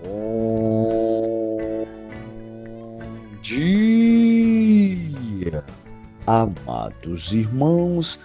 Bom dia, amados irmãos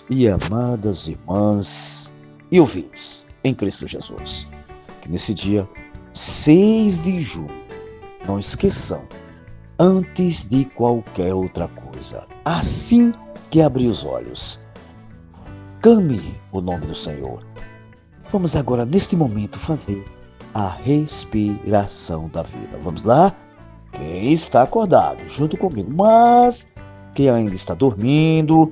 e amadas irmãs e ouvintes em Cristo Jesus. Que nesse dia 6 de julho, não esqueçam, antes de qualquer outra coisa, assim que abrir os olhos, clame o nome do Senhor. Vamos agora, neste momento, fazer a respiração da vida. Vamos lá? Quem está acordado, junto comigo, mas quem ainda está dormindo,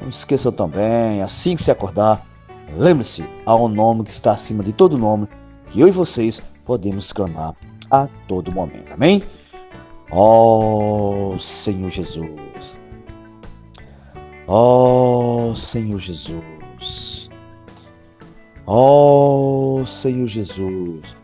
não esqueçam também, assim que se acordar, lembre-se ao nome que está acima de todo nome, que eu e vocês podemos clamar a todo momento. Amém? Ó Senhor Jesus. Ó Senhor Jesus. Ó Senhor Jesus.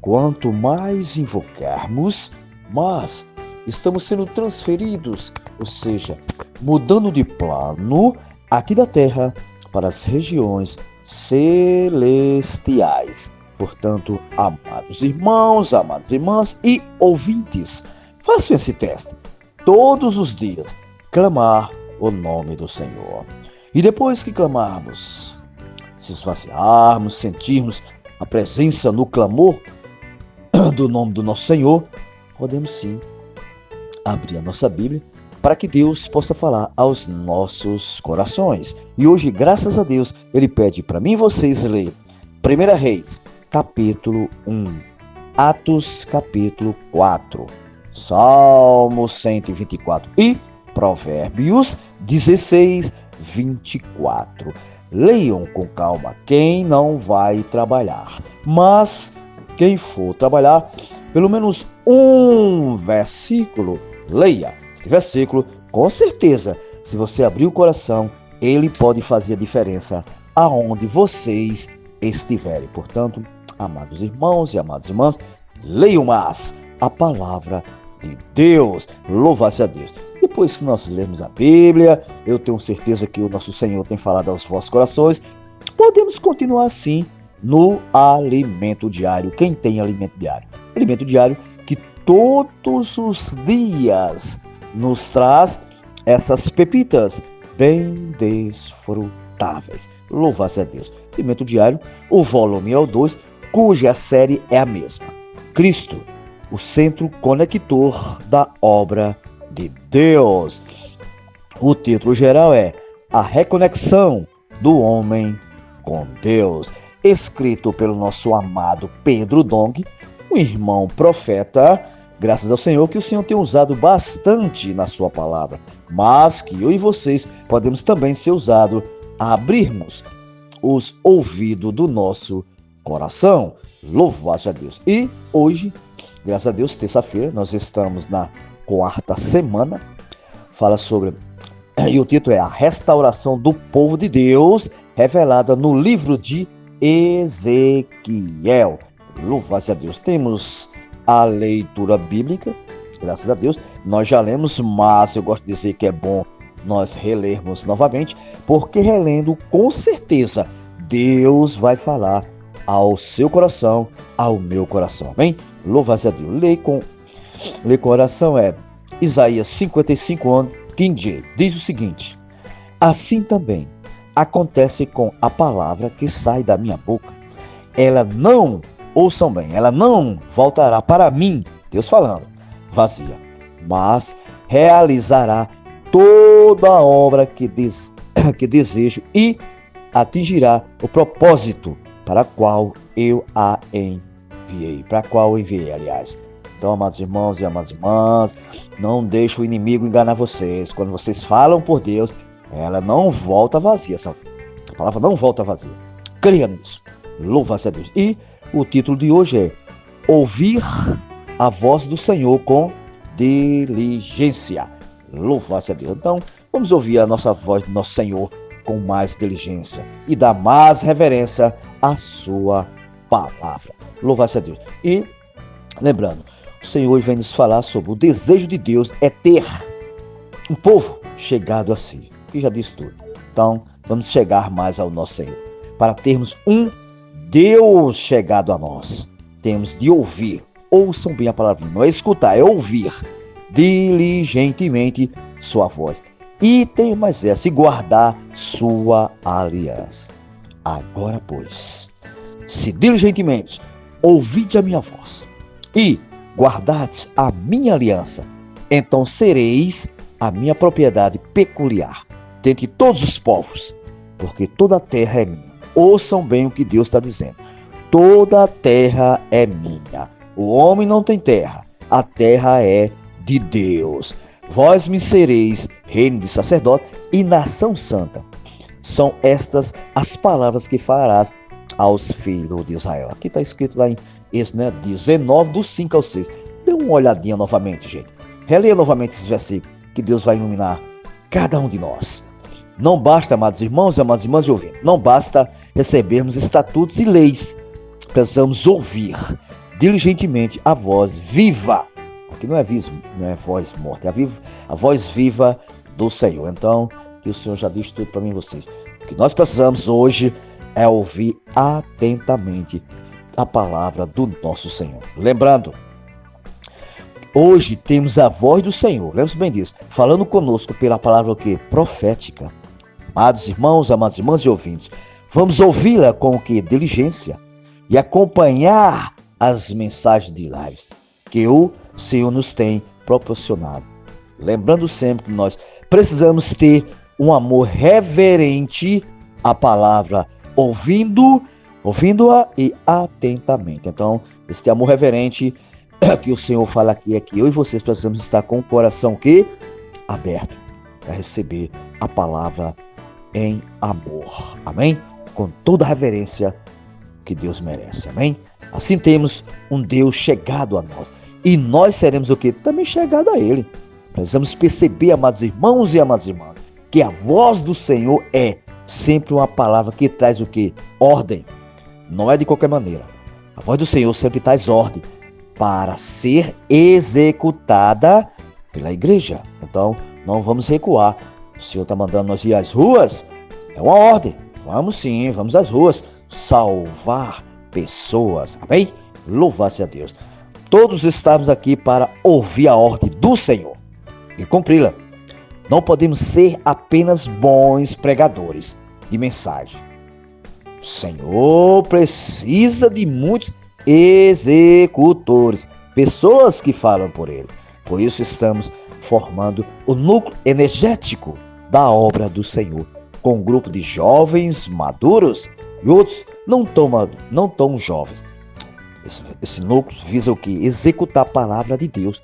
Quanto mais invocarmos, mais estamos sendo transferidos, ou seja, mudando de plano aqui da terra para as regiões celestiais. Portanto, amados irmãos, amadas irmãs e ouvintes, façam esse teste todos os dias, clamar o nome do Senhor. E depois que clamarmos, se esvaziarmos, sentirmos a presença no clamor do nome do nosso Senhor, podemos sim abrir a nossa Bíblia para que Deus possa falar aos nossos corações. E hoje, graças a Deus, Ele pede para mim e vocês ler 1 Reis, capítulo 1, Atos, capítulo 4, Salmo 124 e Provérbios 16, 24. Leiam com calma quem não vai trabalhar, mas quem for trabalhar, pelo menos um versículo, leia. Este versículo, com certeza, se você abrir o coração, ele pode fazer a diferença aonde vocês estiverem. Portanto, amados irmãos e amadas irmãs, leiam mais a palavra de Deus. Louvado a Deus. Depois que nós lermos a Bíblia, eu tenho certeza que o nosso Senhor tem falado aos vossos corações, podemos continuar assim no alimento diário. Quem tem alimento diário? Alimento diário que todos os dias nos traz essas pepitas bem desfrutáveis. Louvado a Deus. Alimento diário, o volume é o 2, cuja série é a mesma. Cristo, o centro conector da obra de Deus. O título geral é A Reconexão do Homem com Deus, escrito pelo nosso amado Pedro Dong, um irmão profeta, graças ao Senhor, que o Senhor tem usado bastante na sua palavra, mas que eu e vocês podemos também ser usados a abrirmos os ouvidos do nosso coração. Louvado a Deus. E hoje, graças a Deus, terça-feira, nós estamos na quarta semana, fala sobre, e o título é A Restauração do Povo de Deus, revelada no livro de Ezequiel. Louvado a Deus. Temos a leitura bíblica, graças a Deus, nós já lemos, mas eu gosto de dizer que é bom nós relermos novamente, porque relendo, com certeza, Deus vai falar ao seu coração, ao meu coração. Amém? Louvado a Deus. Lê com oração é Isaías 55, 15, diz o seguinte: assim também acontece com a palavra que sai da minha boca. Ela não, ouçam bem, ela não voltará para mim, Deus falando, vazia, mas realizará toda a obra que desejo e atingirá o propósito para qual eu a enviei. Para qual eu enviei, aliás. Então, amados irmãos e amadas irmãs, não deixe o inimigo enganar vocês. Quando vocês falam por Deus, ela não volta vazia. A palavra não volta vazia. Creia nisso. Louva-se a Deus. E o título de hoje é Ouvir a voz do Senhor com diligência. Louva-se a Deus. Então, vamos ouvir a nossa voz do nosso Senhor com mais diligência e dar mais reverência à sua palavra. Louva-se a Deus. E, lembrando, o Senhor vem nos falar sobre o desejo de Deus é ter um povo chegado a si, que já disse tudo. Então, vamos chegar mais ao nosso Senhor, para termos um Deus chegado a nós. temos de ouvir. Ouçam bem a palavrinha, não é escutar, é ouvir diligentemente sua voz. E tem mais essa, e guardar sua aliança. Agora, pois, se diligentemente ouvide a minha voz e guardardes a minha aliança, então sereis a minha propriedade peculiar dentre todos os povos, porque toda a terra é minha. Ouçam bem o que Deus está dizendo. Toda a terra é minha. O homem não tem terra, a terra é de Deus. Vós me sereis reino de sacerdote e nação santa. São estas as palavras que farás aos filhos de Israel. Aqui está escrito lá em Êxodo 19, do 5 ao 6. Dê uma olhadinha novamente, gente. Releia novamente esses versículos, que Deus vai iluminar cada um de nós. Não basta, amados irmãos e amadas irmãs, de ouvir. Não basta recebermos estatutos e leis. Precisamos ouvir diligentemente a voz viva. Aqui não é voz morta, é a voz viva do Senhor. Então, que o Senhor já disse tudo para mim e vocês. O que nós precisamos hoje é ouvir atentamente a palavra do nosso Senhor. Lembrando, hoje temos a voz do Senhor, lembre-se bem disso, falando conosco pela palavra o quê? Profética. Amados irmãos, amadas irmãs e ouvintes, vamos ouvi-la com o quê? Diligência e acompanhar as mensagens de lives que o Senhor nos tem proporcionado. Lembrando sempre que nós precisamos ter um amor reverente à palavra, ouvindo-a e atentamente. Então, esse amor reverente que o Senhor fala aqui é que eu e vocês precisamos estar com o coração aberto para receber a palavra em amor. Amém? Com toda a reverência que Deus merece. Amém? Assim temos um Deus chegado a nós. E nós seremos o quê? Também chegado a Ele. Precisamos perceber, amados irmãos e amadas irmãs, que a voz do Senhor é sempre uma palavra que traz o quê? Ordem. Não é de qualquer maneira. A voz do Senhor sempre traz ordem para ser executada pela igreja. Então, não vamos recuar. O Senhor está mandando nós ir às ruas. É uma ordem. Vamos sim, vamos às ruas. Salvar pessoas. Amém? Louvado seja Deus. Todos estamos aqui para ouvir a ordem do Senhor e cumpri-la. Não podemos ser apenas bons pregadores de mensagem. O Senhor precisa de muitos executores, pessoas que falam por Ele. Por isso estamos formando o núcleo energético da obra do Senhor, com um grupo de jovens maduros e outros não tão jovens. Esse núcleo visa o quê? Executar a palavra de Deus.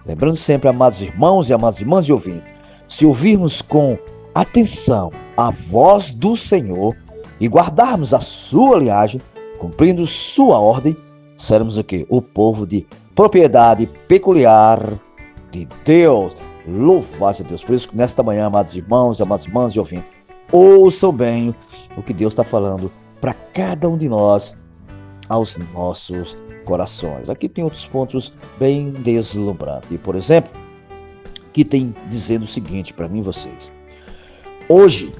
Lembrando sempre, amados irmãos e amadas irmãs e ouvintes, se ouvirmos com atenção a voz do Senhor e guardarmos a sua linhagem, cumprindo sua ordem, seremos o quê? O povo de propriedade peculiar de Deus. Louvado seja Deus. Por isso que nesta manhã, amados irmãos e amadas irmãs e ouvintes, ouçam bem o que Deus está falando para cada um de nós, aos nossos corações. Aqui tem outros pontos bem deslumbrantes. E, por exemplo, que tem dizendo o seguinte para mim e vocês. Hoje,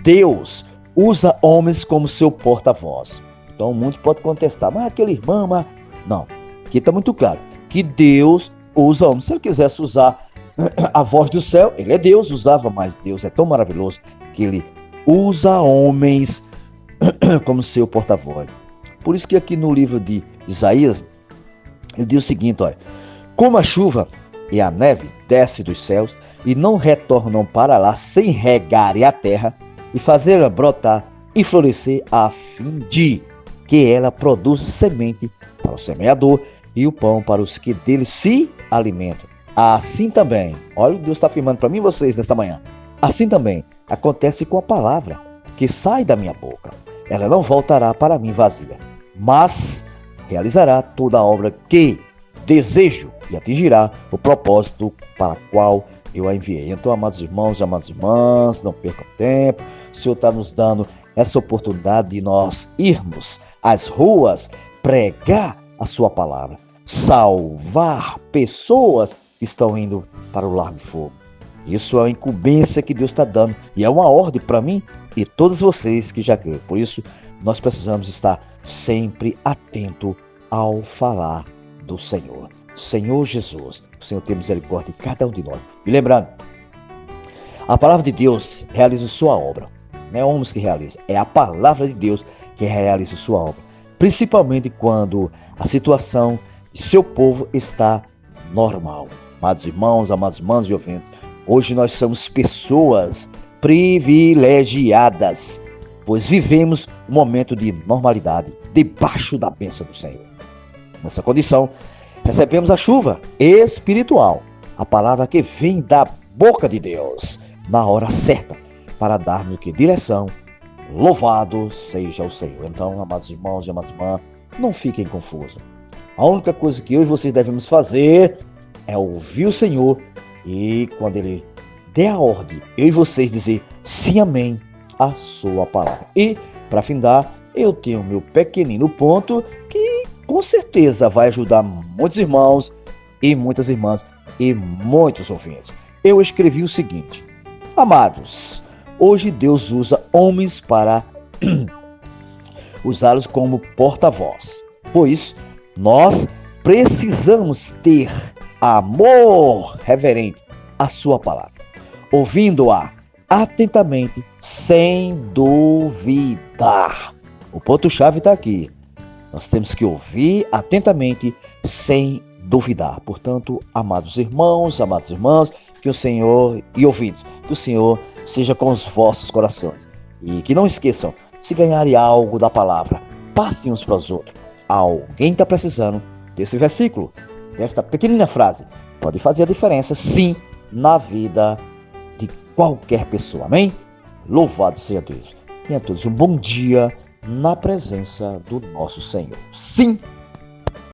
Deus usa homens como seu porta-voz. Então, muitos podem contestar, mas aquele irmão, mas... Não, aqui está muito claro que Deus usa homens. Se Ele quisesse usar a voz do céu, Ele é Deus, usava, mas Deus é tão maravilhoso que Ele usa homens como seu porta-voz. Por isso que aqui no livro de Isaías, ele diz o seguinte, olha, como a chuva e a neve desce dos céus e não retornam para lá sem regarem a terra e fazê-la brotar e florescer a fim de que ela produza semente para o semeador e o pão para os que dele se alimentam. Assim também, olha o que Deus está afirmando para mim e vocês nesta manhã, assim também acontece com a palavra que sai da minha boca. Ela não voltará para mim vazia, mas realizará toda a obra que desejo e atingirá o propósito para o qual eu a enviei. Então, amados irmãos e amadas irmãs, não percam tempo. O Senhor está nos dando essa oportunidade de nós irmos às ruas, pregar a sua palavra, salvar pessoas que estão indo para o Lago de Fogo. Isso é uma incumbência que Deus está dando e é uma ordem para mim e todos vocês que já creram. Por isso, nós precisamos estar sempre atento ao falar do Senhor. Senhor Jesus, o Senhor tem misericórdia de cada um de nós. E lembrando, a palavra de Deus realiza sua obra. Não é homens que realizam, é a palavra de Deus que realiza sua obra. Principalmente quando a situação de seu povo está normal. Amados irmãos, amadas irmãs e ouvintes, hoje nós somos pessoas privilegiadas, pois vivemos um momento de normalidade debaixo da bênção do Senhor. Nessa condição, recebemos a chuva espiritual, a palavra que vem da boca de Deus, na hora certa, para darmos que direção. Louvado seja o Senhor. Então, amados irmãos e amadas irmãs, não fiquem confusos. A única coisa que eu e vocês devemos fazer é ouvir o Senhor e, quando Ele der a ordem, eu e vocês dizer sim, amém, a sua palavra. E, para findar, eu tenho meu pequenino ponto que com certeza vai ajudar muitos irmãos e muitas irmãs e muitos ouvintes. Eu escrevi o seguinte: amados, hoje Deus usa homens para usá-los como porta-voz, pois nós precisamos ter amor reverente à sua palavra, ouvindo-a atentamente, sem duvidar. O ponto-chave está aqui. Nós temos que ouvir atentamente, sem duvidar. Portanto, amados irmãos, amadas irmãs, que o Senhor, e ouvintes, que o Senhor seja com os vossos corações. E que não esqueçam, se ganharem algo da palavra, passem uns para os outros. Alguém está precisando desse versículo, desta pequenina frase. Pode fazer a diferença, sim, na vida de qualquer pessoa. Amém? Louvado seja Deus. Tenha todos um bom dia na presença do nosso Senhor. Sim.